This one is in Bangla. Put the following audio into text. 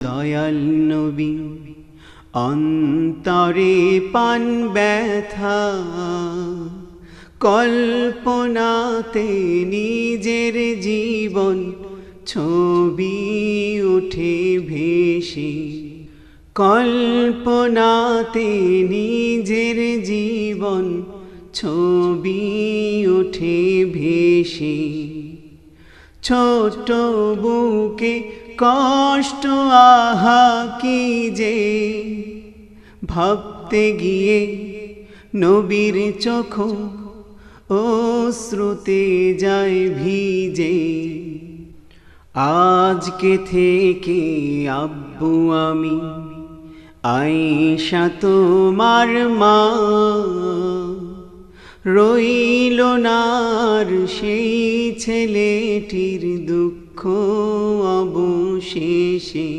দয়াল নবী অন্তরে পান ব্যথা, কল্পনাতে নিজের জীবন ছবি উঠে ভেসে, কল্পনাতে নিজের জীবন ছবি উঠে ভেসে। ছোট বুকে কষ্ট আহা কি যে, ভাবতে গিয়ে নবীর চোখ অশ্রুতে যায় ভিজে। আজকে থেকে আব্বু আমি আয়েশা তোমার মা, রইল না আর সেই ছেলেটির দুঃখ অবশেষে।